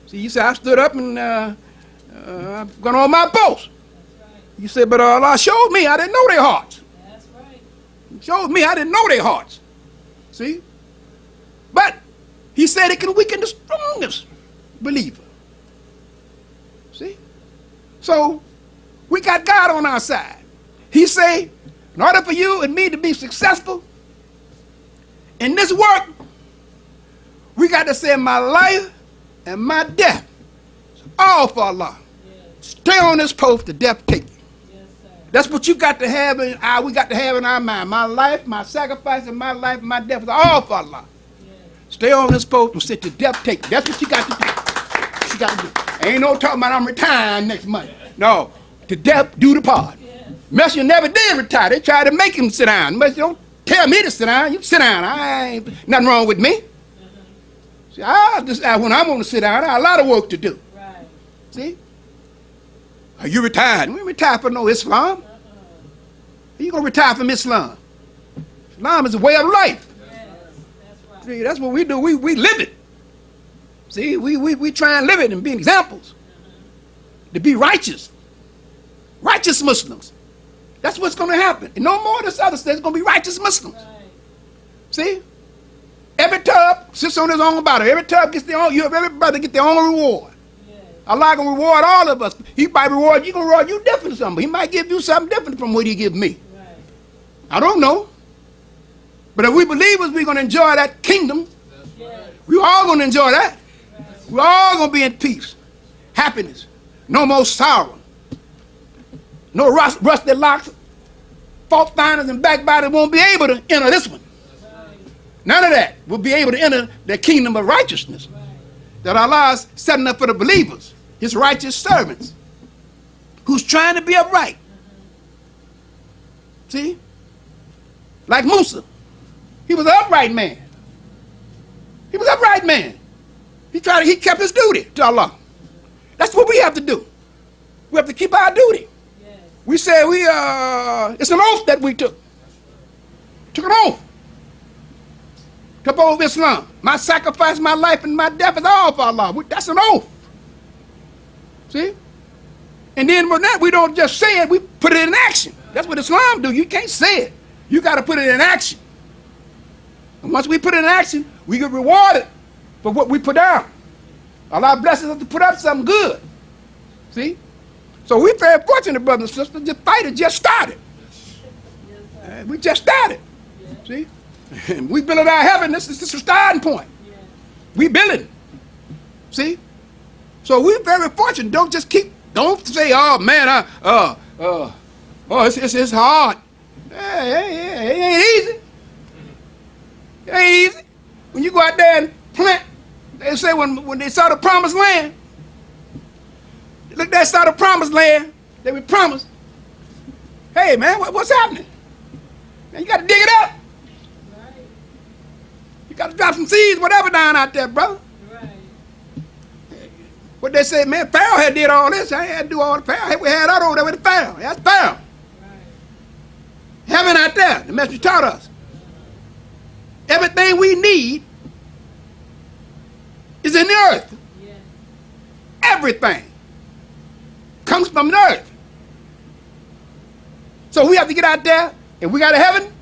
See, you said I stood up and I've gone on my post. You said, but Allah showed me I didn't know their hearts. That's right. He showed me I didn't know their hearts. See? But he said it can weaken the strongest believer. See? So we got God on our side. He say, in order for you and me to be successful in this work, we got to say my life and my death. It's all for Allah. Yes. Stay on this post till death take you. Yes, that's what you got to have we got to have in our mind. My life, my sacrifice, and my life and my death is all for Allah. Yes. Stay on this post and sit till death take you. That's what you got to do. What you got to do. Ain't no talking about I'm retiring next month. No. To death do the part. Messenger never did retire. They tried to make him sit down. Messenger don't tell me to sit down. You sit down. I ain't nothing wrong with me. See, I decide when I'm going to sit down. I have a lot of work to do. Right. See? Are you retired? We retire from no Islam. You going to retire from Islam? Islam is a way of life. Yes, that's right. See, that's what we do. We live it. See, we try and live it and be examples. To be righteous. Righteous Muslims. That's what's going to happen. And no more of this other stuff. There's going to be righteous Muslims. Right. See? Every tub sits on his own bottom. Every tub gets their own. Every brother get their own reward. Yes. Allah gonna reward all of us. He might reward you, gonna reward you different something. He might give you something different from what he give me.
Right.
I don't know. But if we believers, we're gonna enjoy that kingdom.
Yes.
We all gonna enjoy that. We're all gonna be in peace, happiness, no more sorrow, no rusted locks, fault finders and backbiters won't be able to enter this one. None of that will be able to enter the kingdom of righteousness that Allah is setting up for the believers, his righteous servants, who's trying to be upright. See? Like Musa. He was an upright man. He was an upright man. He kept his duty to Allah. That's what we have to do. We have to keep our duty.
Yes.
We said it's an oath that we took. Took an oath. To uphold Islam. My sacrifice, my life, and my death is all for Allah. That's an oath. See? And then with that, we don't just say it, we put it in action. That's what Islam do. You can't say it. You got to put it in action. And once we put it in action, we get rewarded for what we put down. Allah blesses us to put up something good. See? So we're very fortunate, brothers and sisters. The fight just started. We just started. See? And we building our heaven. This is the starting point. We building. See? So we're very fortunate. Don't say, oh man, it's hard. It ain't easy. It ain't easy. When you go out there and plant, they say when they saw the promised land, look, they saw the promised land, they were promised. Hey man, what's happening? Man, you got to dig it up.
Right.
You got to drop some seeds, whatever, down out there, brother.
Right.
What they say, man, Pharaoh had did all this. I ain't had to do all the Pharaoh. We had that over there with the Pharaoh. That's Pharaoh.
Right.
Heaven out there, the message taught us. Everything we need is in the earth.
Yeah.
Everything comes from the earth. So we have to get out there, and we got a heaven,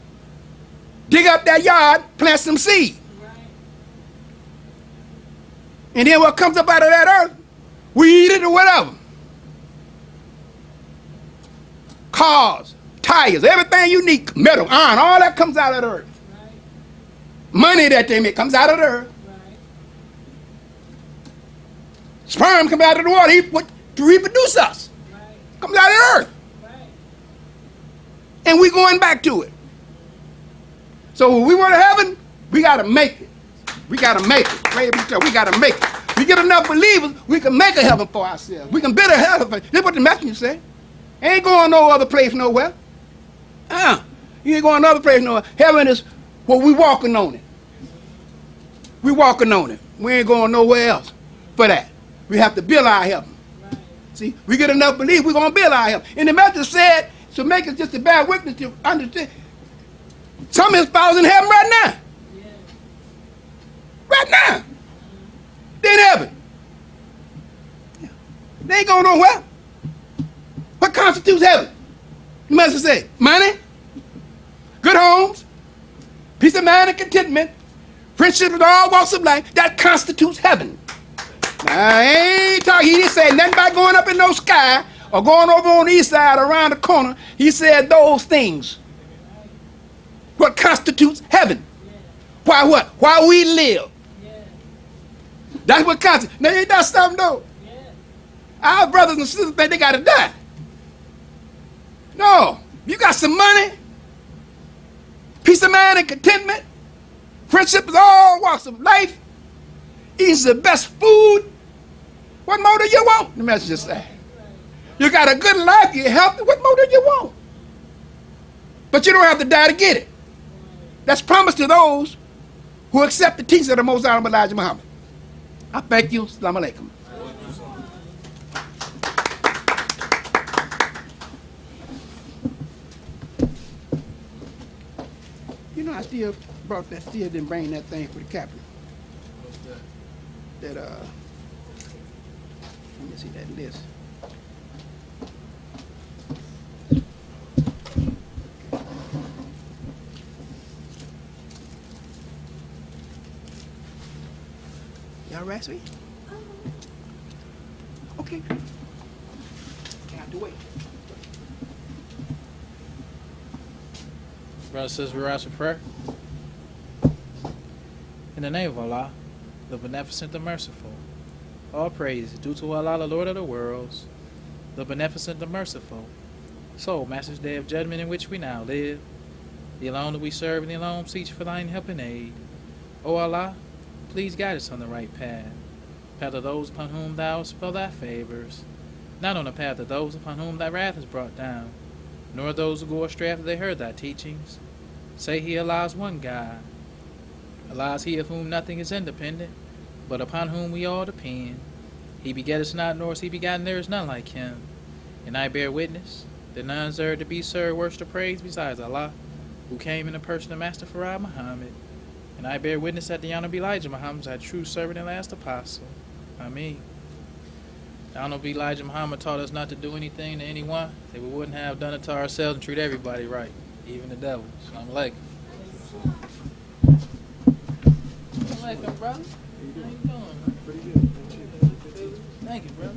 dig up that yard, plant some seed.
Right.
And then what comes up out of that earth, we eat it or whatever. Cars, tires, everything you need, metal, iron, all that comes out of the earth.
Right.
Money that they make comes out of the earth.
Right.
Sperm comes out of the water to reproduce us.
Right.
Comes out of the earth.
Right.
And we going back to it. So when we want to heaven, we got to make it. We got to make it. We got to make it. We get enough believers, we can make a heaven for ourselves. We can build a heaven for. This is what the messenger say. Ain't going no other place nowhere. You ain't going no other place nowhere. Heaven is what we walking on it. We walking on it. We ain't going nowhere else for that. We have to build our heaven.
Right.
See, we get enough belief, we're going to build our heaven. And the messenger said, to make us just a bad witness to understand, some of his followers in heaven right now.
Yeah.
Right now. They in heaven. They ain't going nowhere. What constitutes heaven? The messenger said, money, good homes, peace of mind and contentment, friendship with all walks of life. That constitutes heaven. Now, I ain't talking. He didn't say nothing about going up in no sky or going over on the east side around the corner. He said those things. What constitutes heaven? Why what? Why we live. That's what constitutes. Now, ain't that something though? Our brothers and sisters think they got to die. No. You got some money, peace of mind and contentment, friendship with all walks of life, eating the best food. What more do you want? The messenger said. You got a good life, you're healthy. What more do you want? But you don't have to die to get it. That's promised to those who accept the teachings of the Most Honorable Elijah Muhammad. I thank you. Assalamu alaikum. You know, I still brought that, still didn't bring that thing for the captain.
What's that?
That, let me see that list. Y'all right, sweet? Okay. Get out the way.
Brothers and sisters, we rise for prayer. In the name of Allah, the Beneficent, the Merciful. All praise is due to Allah, the Lord of the worlds, the Beneficent, the Merciful. So, Master's Day of Judgment in which we now live, the alone that we serve and the alone seek for thine help and aid. O Allah, please guide us on the right path, path of those upon whom thou spell thy favors, not on the path of those upon whom thy wrath is brought down, nor those who go astray after they heard thy teachings. Say he, Allah is one God. Allah is he of whom nothing is independent, but upon whom we all depend. He begetteth not, nor is he begotten, there is none like him. And I bear witness that none deserve to be served, worship, or praise besides Allah, who came in the person of Master Farad Muhammad. And I bear witness that the Honorable Elijah Muhammad is our true servant and last apostle. Ameen. The Honorable Elijah Muhammad taught us not to do anything to anyone that we wouldn't have done it to ourselves and treat everybody right, even the devil. Assalamu alaikum. Assalamu alaikum, brother. How you doing? Pretty good. Thank you, brother.